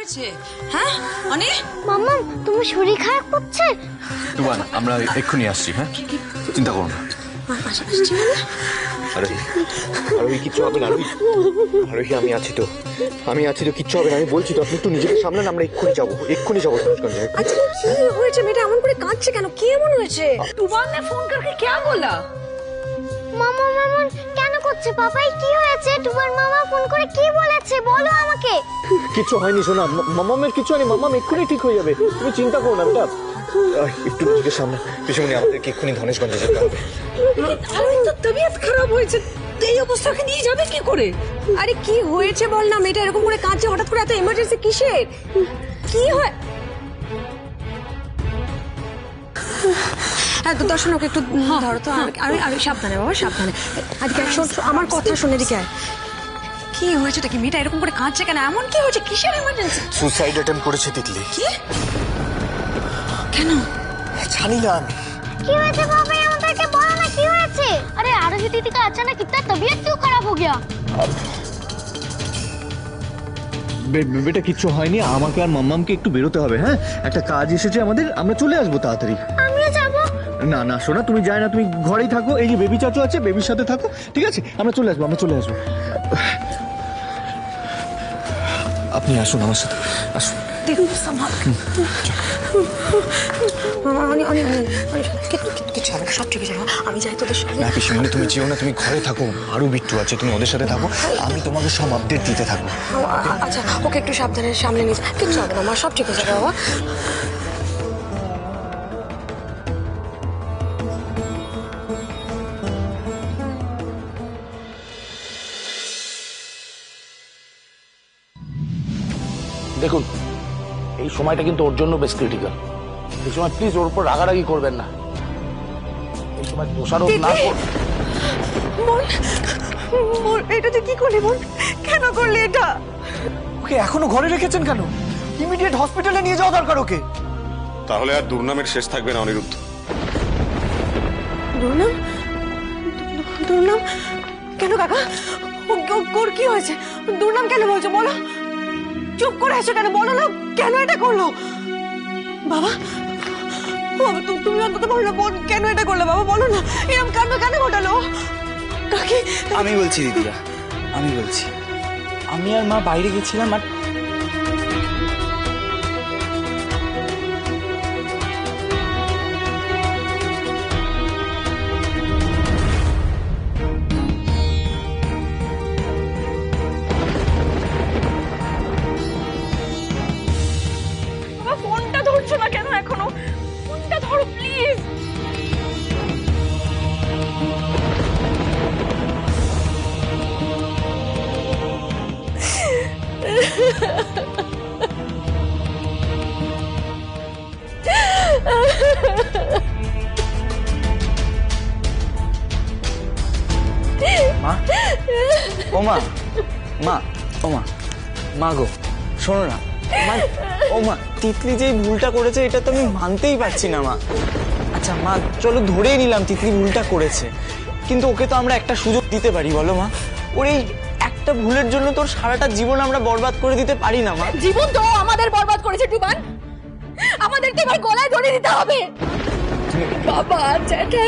হয়েছে? হ্যাঁ অনি, মাম্মা তোমার শরীর খারাপ করছে? তুবান আমরা এক্ষুনি আসছি। হ্যাঁ চিন্তা করো না। আরে আরে কিচ্ছু হবে না। আরোহী আমি আছি তো, কিচ্ছু হবে না, আমি বলছি তো। আপনি একটু নিজেকে সামলান, আমরা এক্ষুনি যাবো ধনুষগঞ্জে। আচ্ছা কি হয়েছে? মেয়েটা এমন করে কাঁদছে কেন? কি এমন হয়েছে? টুবান ने फोन करके क्या बोला? মামা মামা কেন করছে? পাপাই কি হয়েছে? তোমার মামা ফোন করে কি বলেছে বলো আমাকে। কিচ্ছু হয়নি সোনা, মামামের কিচ্ছু হয়নি। মামাম এক্ষুনি ঠিক হয়ে যাবে, তুমি চিন্তা করো না বেটা। একটু নিজেকে সামলান পিসমণি, আমাদেরকে এক্ষুনি ধনুষগঞ্জে যেতে হবে। আরে তো তবিয়ত খারাপ হয়েছে, এই অবস্থাকে নিয়ে যাবে কি করে? আরে কি হয়েছে বল না? মেয়েটা এরকম করে কাঁদছে হঠাৎ করে, এত ইমার্জেন্সি কিসের? কি হয়? হ্যাঁ তো দর্শন ওকে একটু ধরো তো। আরে সাবধানে বাবা, সাবধানে। আজকে আমার কথা শুনে দিকে আয়। কি হয়েছে? কি মেয়েটা এরকম করে কাঁদছে কেন? এমন কি হয়েছে? কিসের ইমার্জেন্সি? সুসাইড অ্যাটেম্প করেছে তিতলি। কি? কেন? জানি না আমি। কি হয়েছে পাপাই? আমাদেরকে বলো না কি হয়েছে। अरे आरुषि दीदी का अचानक इतना तबीयत क्यों खराब हो गया? বেটা কিচ্ছু হয়নি, আমাকে আর মাম্মামকে একটু বেরোতে হবে। হ্যাঁ একটা কাজ এসেছে আমাদের, আমরা চলে আসবো তাড়াতাড়ি। আমিও যাব। না না শোনা, তুমি যাই না, তুমি ঘরেই থাকো। এই যে বেবি চাচু আছে, বেবির সাথে থাকো, ঠিক আছে? আমরা চলে আসবো। আপনি আসুন আমার সাথে, আসুন। দেখুন সামাল। কিছু হবে না, সব ঠিক আছে। আমি যাই তোদের সাথে। না পিসমণি তুমি যেও না, তুমি ঘরে থাকো। আরো বিট্টু আছে, তুমি ওদের সাথে থাকো, আমি তোমাকে সব আপডেট দিতে থাকবো। আচ্ছা ওকে একটু সাবধানে সামনে নিস। কিচ্ছু হবে না, আমার সব ঠিক আছে বাবা। দেখুন এই সময়টা কিন্তু ওর জন্য বেশ ক্রিটিক্যাল। এই সময় প্লিজ ওর উপর রাগারাগি করবেন না। এই সময় দোষারোপ না এটা তুই কি করলি বোন? কেন করলি এটা? ওকে এখনো ঘরে রেখেছেন কেন? ইমিডিয়েট হসপিটালে নিয়ে যাওয়া দরকার ওকে। তাহলে আর দুর্নামের শেষ থাকবে না অনিরুদ্ধ। দুর্নাম? দুর্নাম কেন কাকা? ওর কি হয়েছে? দুর্নাম কেন বলছো বলো? চুপ করে আছো কেন? বলো না কেন এটা করলো? বাবা তুমি অন্তত বলো না বোন কেন এটা করলো? বাবা বলো না, এরকম কাণ্ড কেন ঘটালো? কাকি আমি বলছি দিদিরা, আমি বলছি। আমি আর মা বাইরে গেছিলাম আর ফোনটা ধরছো না কেন এখনো? ফোনটা ধরো প্লিজ। মা, ও মা, মা, ও মা, মা গো শোনো না মা। ও মা, তিতলি যে ভুলটা করেছে এটা তো আমি মানতেই পারছি না মা। আচ্ছা মা চলো ধরেই নিলাম তিতলি ভুলটা করেছে, কিন্তু ওকে তো আমরা একটা সুযোগ দিতে পারি বলো মা? ওর এই একটা ভুলের জন্য তোর সারাটা জীবন আমরা বরবাদ করে দিতে পারি না মা। জীবন তো আমাদের বরবাদ করেছে টুবান, আমাদেরকে এবার গলায় ধরে দিতে হবে। বাবা জ্যাঠা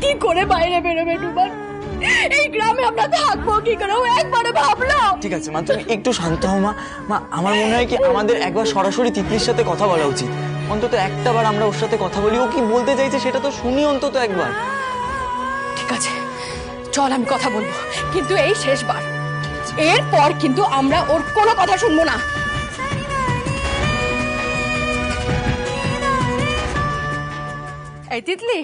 কি করে বাইরে বেরোবে টুবান? এই গ্রামে আমরা থাকবো কি করে? ও একবারে ভাবলো। ঠিক আছে মা, তুমি একটু শান্ত হও মা। মা আমার মনে হয় কি আমাদের একবার সরাসরি তিতলির সাথে কথা বলা উচিত। অন্তত একটা বার আমরা ওর সাথে কথা বলি, ও কি বলতে চাইছে সেটা তো শুনি অন্তত একবার। ঠিক আছে চল আমি কথা বলবো, কিন্তু এই শেষবার। এরপর কিন্তু আমরা ওর কোনো কথা শুনবো না। এই তিতলি,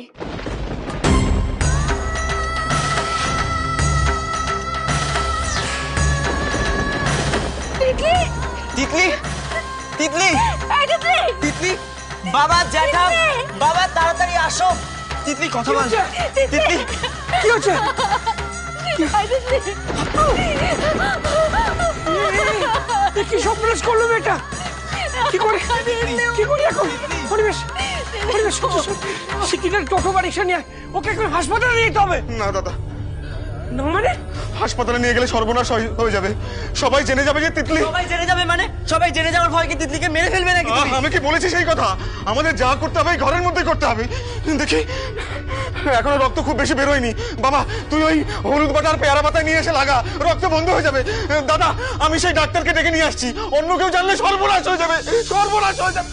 তিতলি, তিতলি, তিতলি, এই তিতলি, তিতলি, বাবা জ্যাঠা, বাবা তাড়াতাড়ি আসো। তিতলি কথা বল। তিতলি কি হচ্ছে? কি সর্বনাশ করলো মেয়েটা? কি করে এখন? পরিবেশ সিকিটার টোটো বা রিক্সা নিয়ে ওকে এখন হাসপাতালে নিয়ে যেতে হবে। না দাদা, না মানে হাসপাতালে নিয়ে গেলে সর্বনাশ হয়ে যাবে, সবাই জেনে যাবে যে তিতলি। সবাই জেনে যাবে মানে? সবাই জেনে যাওয়ার ভয় কি তিতলিকে মেরে ফেলবে নাকি তুমি? আমি কি বলেছি সেই কথা? আমাদের যা করতে হবে এই ঘরের মধ্যে করতে হবে। দেখি এখনো রক্ত খুব বেশি বেরোয়নি। বাবা তুই ওই হলুদ বাটা আর পেয়ারা পাতা নিয়ে এসে লাগা, রক্ত বন্ধ হয়ে যাবে। দাদা আমি সেই ডাক্তারকে ডেকে নিয়ে আসছি, অন্য কেউ জানলে সর্বনাশ হয়ে যাবে, সর্বনাশ হয়ে যাবে।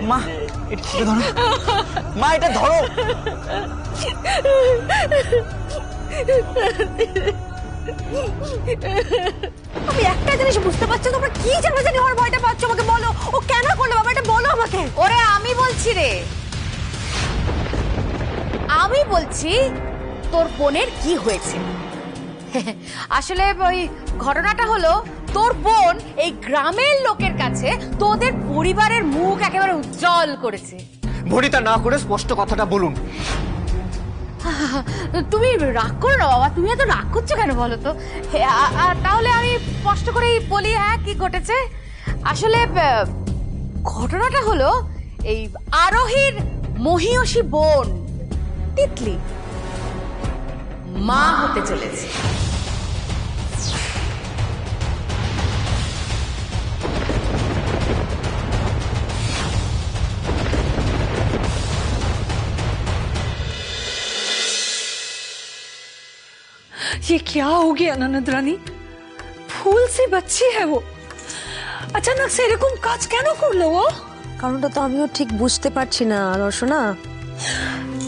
মা এটা ধরো, মা এটা ধরো। আমি একটা জিনিস বুঝতে পারছি, তোমরা কি জানি ওর ভয়টা পাচ্ছ, আমাকে বলো ও কেন করলো বাবা, এটা বলো আমাকে। ওরে আমি বলছি রে, আমি বলছি তোর বোনের কি হয়েছে। আসলে ওই ঘটনাটা হলো তোর বোন এই গ্রামের লোকের কাছে তোদের পরিবারের মুখ একেবারে উজ্জ্বল করেছে। ভরিতা না করে স্পষ্ট কথাটা বলুন। তুমি রাগ করো না বাবা, তুমি এত রাগ করছো কেন বলো তো? তাহলে আমি স্পষ্ট করেই বলি হ্যাঁ কি ঘটেছে। আসলে ঘটনাটা হলো এই আরোহীর মহিয়সী বোন তিতলি মা হতে চলেছে। ये क्या हो गया ननद रानी? फूल सी बच्ची है वो, अचानक से এরকম কাজ কেন করলো ও? কারণটা তো আমিও ঠিক বুঝতে পারছি না রসনা।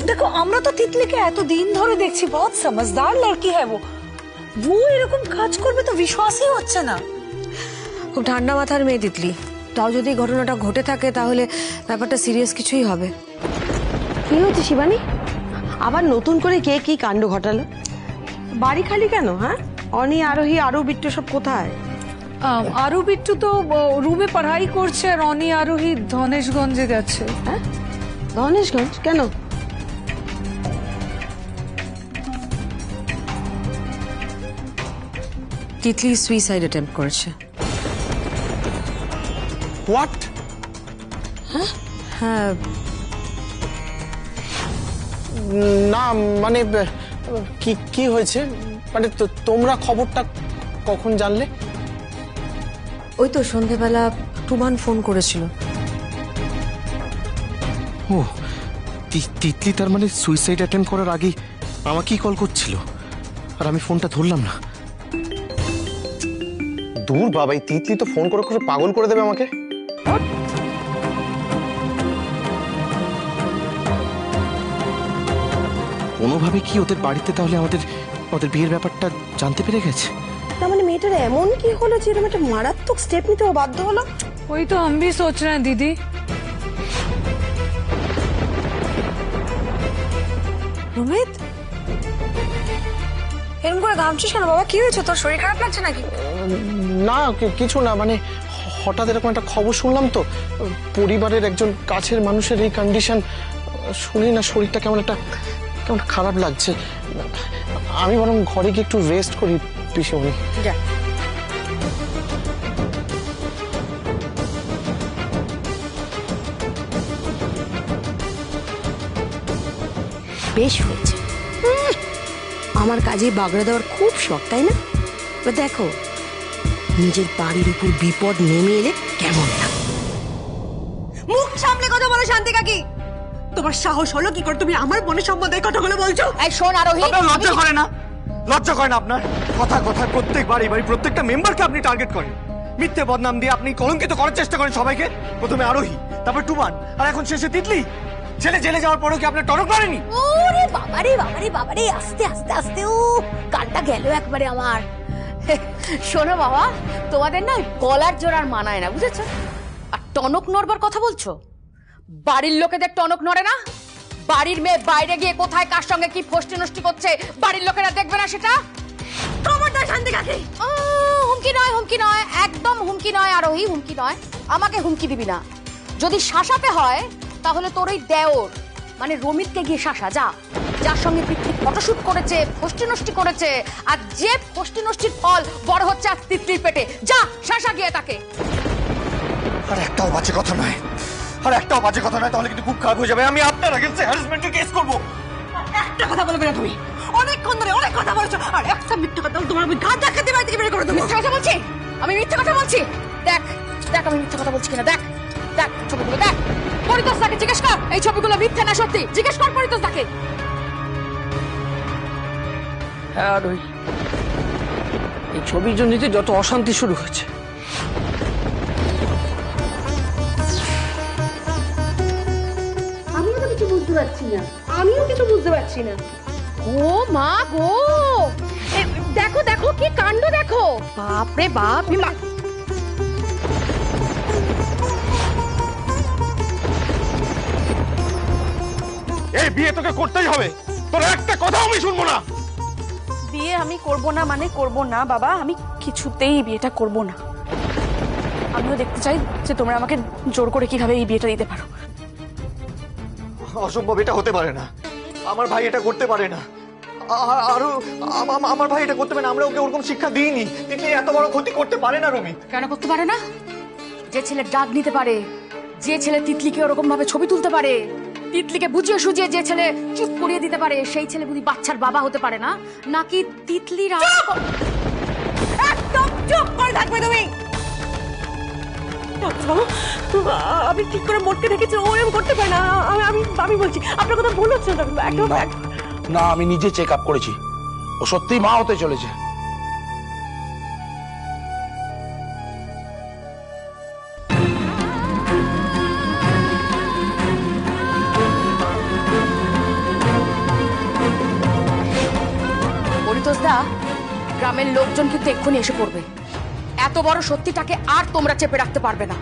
দেখো আমরা তো তিতলিকে এত দিন ধরে দেখছি, बहुत समझदार लड़की है वो এরকম কাজ করবে তো বিশ্বাসই হচ্ছে না। খুব ঠান্ডা মাথার মেয়ে তিতলি, তাও যদি ঘটনাটা ঘটে থাকে তাহলে ব্যাপারটা সিরিয়াস কিছুই হবে। কি হয়েছে শিবানী? আবার নতুন করে কে কি কাণ্ড ঘটালো? বাড়ি খালি কেন? হ্যাঁ, অনি আরোহী আরো বিট্টু সব কোথায়? আরু বিট্টু তো রুমে পড়াই করছে, আর অনি আরোহী ধনেশগঞ্জে গেছে। হ্যাঁ, ধনেশগঞ্জ কেন? তিতলি সুইসাইড অ্যাটেম্প্ট করেছে। হোয়াট? হ্যাঁ, না মানে কি কি হয়েছে মানে তোমরা খবরটা কখন জানলে? ওই তো সন্ধেবেলা টুমান ফোন করেছিল। ও তিতলি তার মানে সুইসাইড অ্যাটেম্প করার আগেই আমাকেই কল করছিল, আর আমি ফোনটা ধরলাম না। দূর বাবা, এই তিতলি তো ফোন করে করে পাগল করে দেবে আমাকে। কোনোভাবে কি ওদের বাড়িতে তাহলে আমাদের বিয়ের ব্যাপারটা জানতে পেরে গেছে? তার মানে মেয়েটার এমন কি হলো যে এরকম একটা মারাত্মক স্টেপ নিতে ও বাধ্য হলো? वही तो हम भी सोच रहे हैं दीदी। রোমিত, এরকম করে ঘামছিস কেন বাবা? কি হয়েছে তোর? শরীর খারাপ লাগছে নাকি? না কিছু না, মানে হঠাৎ এরকম একটা খবর শুনলাম তো, পরিবারের একজন কাছের মানুষের এই কন্ডিশন শুনি না শরীরটা কেমন খারাপ লাগছে। আমি বরং ঘরে গিয়ে একটু রেস্ট করি পিসিমণি। যা। বেশ হয়েছে, আমার কাজে বাগড়া দেওয়ার খুব শখ, তাই না? এবার দেখো নিজের বাড়ির উপর বিপদ নেমে এলে কেমন লাগে। মুখ সামলে কথা বলো শান্তি কাকি। তোমার সাহস হলো কি করে তুমি আমার বোনের সম্বন্ধে এই কথাগুলো বলছো? এই শোন আরোহী, আপনার লজ্জা করে না? লজ্জা করে না আপনার? কথা প্রত্যেক বাড়ি প্রত্যেকটা মেম্বারকে আপনি টার্গেট করেন, মিথ্যে বদনাম দিয়ে আপনি কলঙ্কিত করার চেষ্টা করেন সবাইকে। প্রথমে আরোহী, তারপর টুমান, আর এখন শেষে তিতলি। ছেলে জেলে যাওয়ার পরেও কি আপনার টনক মারেনি? ওরে বাবারে বাবারে বাবারে, আস্তে আস্তে আস্তে ও কানটা গেল একবারে আমার। শোনো বাবা, তোমাদের না গলার জোড়ার মানায় না, বুঝেছো? আর টনক নড়বার কথা বলছো, বাড়ির লোকেদের টনক নড়ে না? বাড়ির মেয়ে বাইরে গিয়ে কোথায় কার সঙ্গে কি ফষ্টি নষ্টি করছে বাড়ির লোকেরা দেখবে না সেটা? খবরদার শান্তি কাকি। হুমকি নয়, হুমকি নয়, একদম হুমকি নয় আরোহী, হুমকি নয়। আমাকে হুমকি দিবি না। যদি শাসাতে হয় তাহলে তোর ওই দেওর মানে রমিতকে গিয়ে শাসা, যা। যার সঙ্গে পিকনিক ফটোশুট করেছে, ফষ্টি নষ্টি করেছে, আর যে ফষ্টি নষ্টির ফল বড় হচ্ছে আর তিতলির পেটে, যা শাসা গিয়ে তাকে। আর একটাও বাজে কথা নয়, তাহলে কিন্তু খুব খারাপ হয়ে যাবে। আমি আপনার আগেন্সে হ্যারাসমেন্টের কেস করবো। একটা কথা বলবে না তুমি। অনেকক্ষণ ধরে অনেক কথা বলছো, আর একটা মিথ্যে কথা বলে তোমার আমি ঘাট ধাক্কাতে বাড়ি থেকে বের করে দেবো। মিথ্যা কথা বলছি? আমি মিথ্যা কথা বলছি? দেখ দেখ আমি মিথ্যা কথা বলছি কিনা, দেখ দেখ ছবিগুলো দেখ। পরিতোষ তাকে জিজ্ঞেস কর এই ছবিগুলো মিথ্যা না সত্যি, জিজ্ঞেস কর পরিতোষ তাকে। আর ওই এই ছবির জন্য যে যত অশান্তি শুরু হয়েছে। আমিও তো কিছু বুঝতে পারছি না। ও মা গো, দেখো দেখো কি কাণ্ড দেখো, বাপ রে বাপ। এই বিয়ে তোকে করতেই হবে, তোর একটা কথাও আমি শুনবো না। বিয়ে আমি করব না মানে করব না বাবা, আমি কিছুতেই বিয়েটা করব না। আমিও দেখতে চাই যে তোমরা আমাকে জোর করে কিভাবে এই বিয়েটা দিতে পারো। অসম্ভব, এটা হতে পারে না। আমার ভাই এটা করতে পারে না। আরো আমার ভাই এটা করতে পারে না। আমরা ওকে ওরকম শিক্ষা দিইনি। তিতলি এত বড় ক্ষতি করতে পারে না রমি। কেন করতে পারে না? যে ছেলে ডাক নিতে পারে, যে ছেলে তিতলিকে ওরকম ভাবে ছবি তুলতে পারে, তিতলিকে বুঝিয়ে সুঝিয়ে যে ছেলে চুপ করিয়ে দিতে পারে, সেই ছেলে বুঝি বাচ্চার বাবা হতে পারে না? নাকি তিতলির একদম চুপ করে থাকবে তুমি। আমি ঠিক করে মোটকে দেখেছি, ও এরকম করতে পারে না। আমি বলছি আপনার কথা ভুল হচ্ছে না। একদম না, আমি নিজে চেক আপ করেছি, ও সত্যি মা হতে চলেছে। পরিতোষ দা, গ্রামের লোকজন কিন্তু এক্ষুনি এসে পড়বে। এত বড় সত্যিটাকে আর তোমরা চেপে রাখতে পারবে না।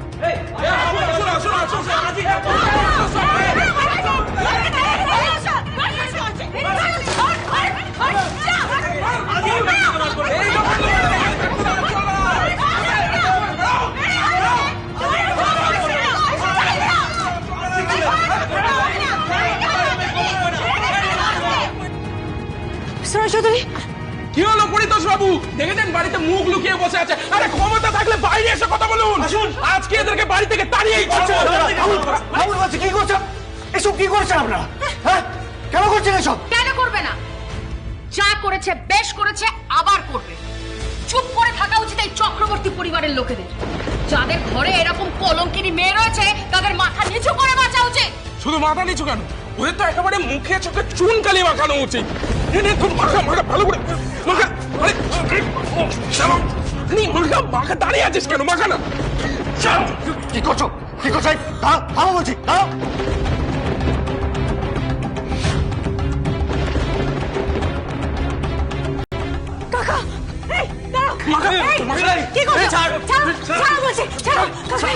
চৌধুরী, কি হলো পরিতোষ বাবু? দেখেছেন বাড়িতে মুখ লুকিয়ে বসে আছে। আরে ক্ষমতা থাকলে বাইরে এসে কথা বলুন। আজকে এদেরকে বাড়ি থেকে তাড়িয়েই ছাড়বো। কি করছেন এসব? কি করছেন আপনারা? হ্যাঁ, কেন করছেন এসব? কেন করবে না? যা করেছে বেশ করেছে, আবার করবে। চুপ করে থাকা উচিত এই চক্রবর্তী পরিবারের লোকেদের। যাদের ঘরে এরকম কলঙ্কিনী মেয়ে রয়েছে তাদের মাথা নিচু করে বাঁচা উচিত। শুধু মাথা নিচু কেন, ওদের তো একেবারে মুখে চোখে চুন কালি মাখানো উচিত। মাখা মাখা ভালো করে মাখা। মাখা দাঁড়িয়ে আছিস কেন? মাখা না। কি করছো? কি করছো? থামো বলছি, থামো। কাকা, এই দাঁড়াও। এই, কি করছো? ছাড়ো বলছি, ছাড়ো। কাকা,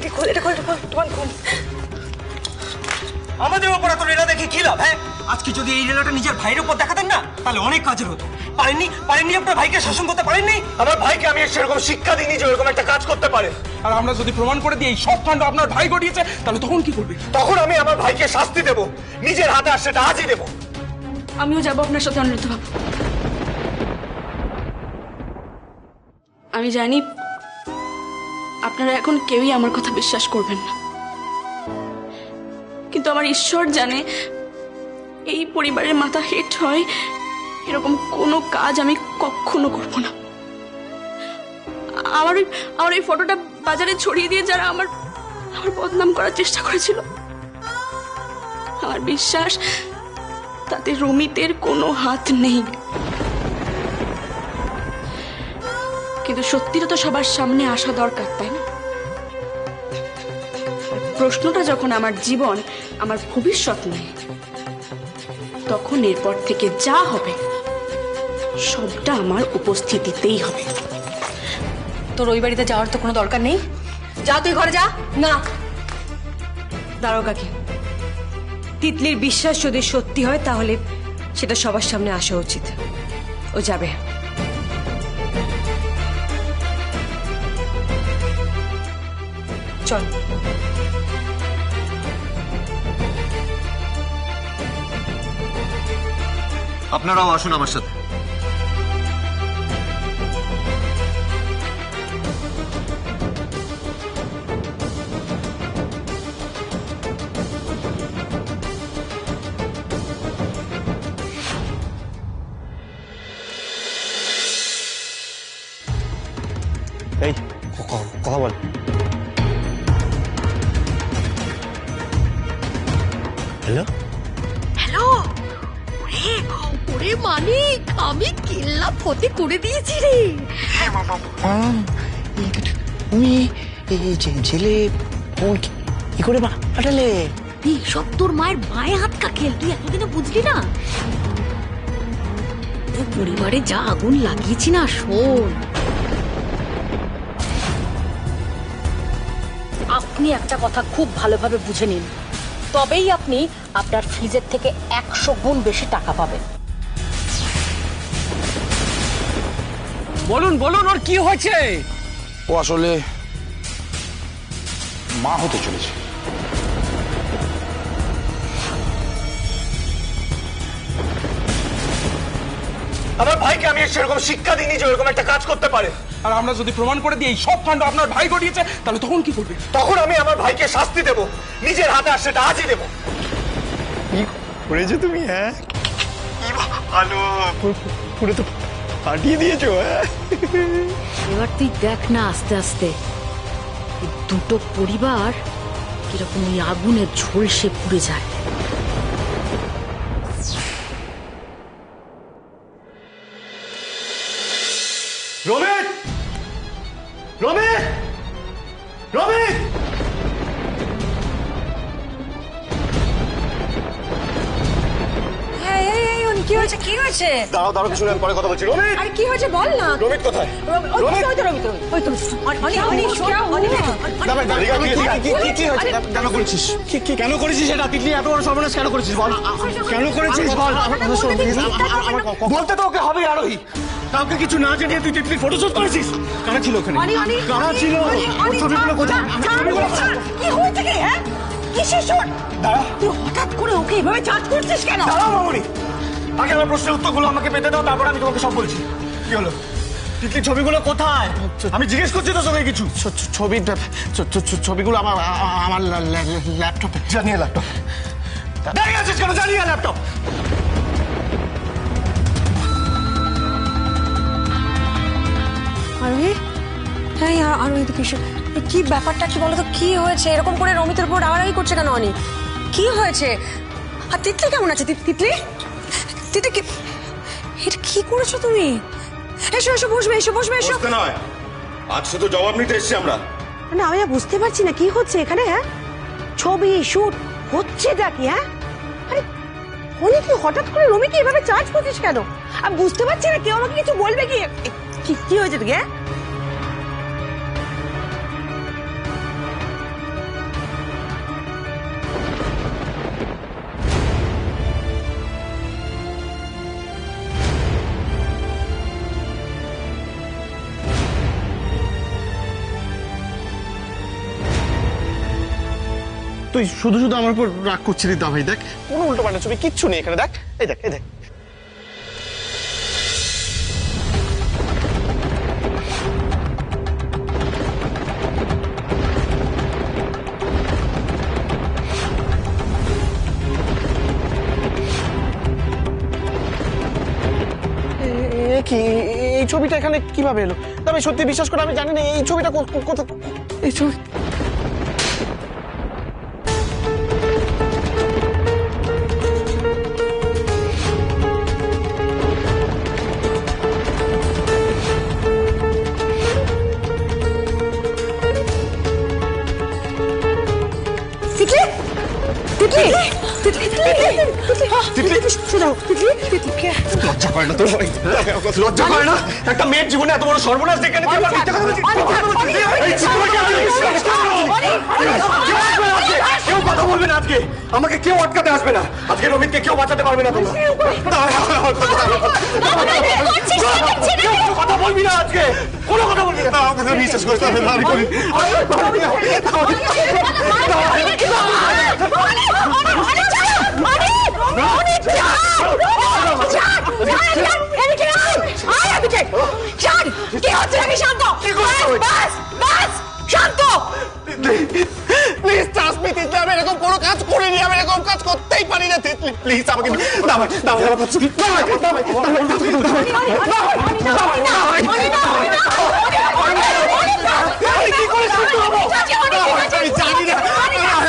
এটা খোল, তোমার খোল। আমাদের উপর এত রেলা দেখে কি লাভ? হ্যাঁ, আজকে যদি এই রেলাটা নিজের ভাইয়ের উপর দেখাতেন না, তাহলে অনেক কাজের হতো। পারেননি আপনার ভাইকে শাসন করতে পারেননি। আমার ভাইকে আমি সেরকম শিক্ষা দিইনি যে এরকম একটা কাজ করতে পারে। আর আমরা যদি প্রমাণ করে দিই এই সব কাণ্ড আপনার ভাই ঘটিয়েছে, তাহলে তখন কি করবে? তখন আমি আমার ভাইকে শাস্তি দেব, নিজের হাতে, আর সেটা আজই দেব। আমিও যাবো আপনার সাথে অনিরুদ্ধ বাবু। আমি জানি আপনারা এখন কেউই আমার কথা বিশ্বাস করবেন না, কিন্তু আমার ঈশ্বর জানে এই পরিবারের মাথা হেট হয় এরকম কোনো কাজ আমি কখনো করব না। আমার এই ফটোটা বাজারে ছড়িয়ে দিয়ে যারা আমার বদনাম করার চেষ্টা করেছিল, আমার বিশ্বাস তাতে রমিতের কোনো হাত নেই। কিন্তু সত্যিটা তো সবার সামনে আসা দরকার, তাই না? প্রশ্নটা যখন আমার জীবন, আমার ভবিষ্যৎ নয়, তখন এরপর থেকে যা হবে সবটা আমার উপস্থিতিতেই হবে। তোর ওই বাড়িতে যাওয়ার তো কোনো দরকার নেই। যা, তুই ঘরে যা। না, দাঁড়াও কাকি। তিতলির বিশ্বাস যদি সত্যি হয় তাহলে সেটা সবার সামনে আসা উচিত। ও যাবে। চল। আপনারাও আসুন আমার সাথে। হ্যালো হ্যালো, ওরে ওরে মানিক, আমি কেল্লা ফতে করে দিয়েছি রে। তুমি ছেলে ফোন কি করে পাঠালে? এই সব তোর মায়ের মায়ের হাত কাকেল, তুই এতদিনে বুঝলি না? ও পরিবারে যা আগুন লাগিয়েছি না, শোন। আপনি একটা কথা খুব ভালোভাবে বুঝে নিন, তবেই আপনি আপনার ফিজের থেকে 100 গুণ বেশি টাকা পাবেন। বলুন বলুন, ওর কি হয়েছে? ও আসলে মা হতে চলেছে। আমার ভাইকে আমি সেরকম শিক্ষা দিইনি যে এরকম একটা কাজ করতে পারে। আর আমরা যদি প্রমাণ করে দিই এই সব কাণ্ড আপনার ভাই ঘটিয়েছে, তাহলে তখন কি করবে? তখন আমি আমার ভাইকে শাস্তি দেব, নিজের হাতে, আর সেটা আজই দেব। কি করেছো তুমি? হ্যাঁ ভালো পুরো তো পাঠিয়ে দিয়েছো। হ্যাঁ এবার তুই দেখ না আস্তে আস্তে এই দুটো পরিবার কিরকম ওই আগুনে ঝলসে পুড়ে যায়। রমেশ, রমেশ, রমেশ! কি হয়েছে, কি হয়েছে? দাঁড়াও দাঁড়াও, কিছু পরে কথা বলছি। রমেশ, আরে কি হয়েছে বল না। রমেশ কোথায়? কেন করেছিস? কেন করেছিস এটা? তিতলি এত বড় সর্বনাশ কেন করেছিস বল? কেন করেছিস বল? বলতে তো ওকে হবে আরোহী। কাউকে কিছু না জানিয়ে তুই তিতলির ফটোশুট করেছিস? কারা ছিল ওখানে? কারা ছিল? ছবিগুলো কোথায়? কি হয়েছে কি? হ্যাঁ কিসের শুট? দাঁড়া, তুই হঠাৎ করে ওকে এভাবে চার্জ করছিস কেন? দাঁড়াও মামুনি, আগে আমার প্রশ্নের উত্তরগুলো আমাকে পেতে দাও, তারপর আমি তোমাকে সব বলছি। কি হলো? তিতলির ছবিগুলো কোথায়? আমি জিজ্ঞেস করছি তো সবাই কিছু। ছবিগুলো আমার ল্যাপটপে। জানিয়ে ল্যাপটপ দাঁড়িয়ে আছিস কেন? জানিয়ে ল্যাপটপ। আরোহী, হ্যাঁ আরোহী কি ব্যাপারটা কি বলতো? কি হয়েছে? এরকম করে রমিতের উপর রাগারাগি করছে কেন অনি? কি হয়েছে? আর তিতলি কেমন আছে? তিতলি তিতলি কি, এটা কি করেছো তুমি? এসো এসো, বসবে, এসো বসবে, এসো। নয়, আজ শুধু জবাব নিতে এসেছি আমরা। না আমি আর বুঝতে পারছি না কি হচ্ছে এখানে। হ্যাঁ ছবি শুট হচ্ছেটা কি? হ্যাঁ আরে অনি, তুই হঠাৎ করে রমিকে এভাবে চার্জ করছিস কেন? আমি বুঝতে পারছি না, কেউ আমাকে কিছু বলবে কি? কি হয়েছে তোকে? হ্যাঁ তুই শুধু শুধু আমার উপর রাগ করছিলি দা ভাই। দেখ কোনো উল্টো পাল্টা ছবি কিচ্ছু নেই এখানে। দেখ এই দেখ, এই দেখ। কি এই ছবিটা এখানে কিভাবে এলো? আমি সত্যি বিশ্বাস করে আমি জানি না এই ছবিটা কোথায়। এই ছবি লজ্জা করে না তোর? লজ্জা করে না? একটা মেয়ের জীবনে এত বড় সর্বনাশ দেখে কেউ কথা বলবে না আজকে। আমাকে কেউ আটকাতে আসবে না আজকে। রমিতকে কেউ বাঁচাতে পারবে না। তোমরা কথা বলবি না আজকে, কোনো কথা বলবি না। বিশ্বাস করতে হবে না, আমি করি। প্লিজ ট্রাস্ট মি তিতলি, আমি এরকম কোনো কাজ করিনি। আমি এরকম কাজ করতেই পারি না তিতলি। প্লিজ আমাকে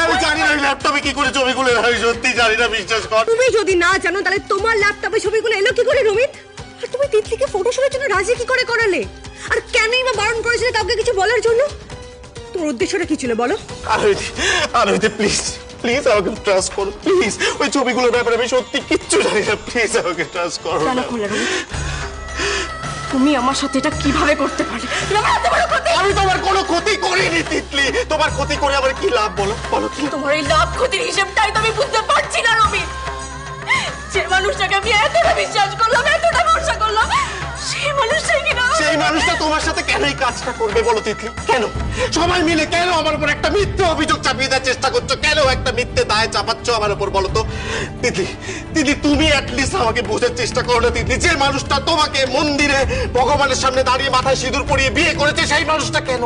আমি জানি না ল্যাপটপে কি করে ছবিগুলো এলো আমি সত্যি জানি না, বিশ্বাস কর। তুমি যদি না জানো তাহলে তোমার ল্যাপটপে ছবিগুলো এলো কি করে রুমিত? আর তুমি তিতলিকে ফটো শুটের জন্য রাজি কি করে করালে? আর কেনই বা বারণ করেছিলে কাউকে কিছু বলার জন্য? তোমার উদ্দেশ্যটা কি ছিল বলো? আরোহিতে প্লিজ প্লিজ আমাকে ট্রাস্ট করো প্লিজ। ওই ছবিগুলোর ব্যাপারে আমি সত্যি কিচ্ছু জানি না, প্লিজ আমাকে ট্রাস্ট করো। কেন করলে রুমিত? তুমি আমার সাথে এটা কিভাবে করতে পারলে? আমি তোমার কোনো ক্ষতি করিনি তিতলি, তোমার ক্ষতি করে আমার কি লাভ বলো, বলো কি? তোমার এই লাভ ক্ষতির হিসেবটাই তো আমি বুঝতে পারছি না রুমিত। যে মানুষটাকে আমি এতটা বিশ্বাস করলাম, এতটা ভরসা করলাম, সেই মানুষটাই কিনা সেই মানুষটা তোমার সাথে কেন এই কাজটা করবে বলো তিতলি? কেন সবাই মিলে কেন আমার উপর একটা মিথ্যে অভিযোগ চাপিয়ে দেওয়ার চেষ্টা করছো? কেন একটা মিথ্যে দায় চাপাচ্ছ আমার উপর বলো তো? তিতলি তিতলি তুমি অ্যাটলিস্ট আমাকে বোঝার চেষ্টা করো না তিতলি। যে মানুষটা তোমাকে মন্দিরে ভগবানের সামনে দাঁড়িয়ে মাথায় সিঁদুর পরিয়ে বিয়ে করেছে সেই মানুষটা কেন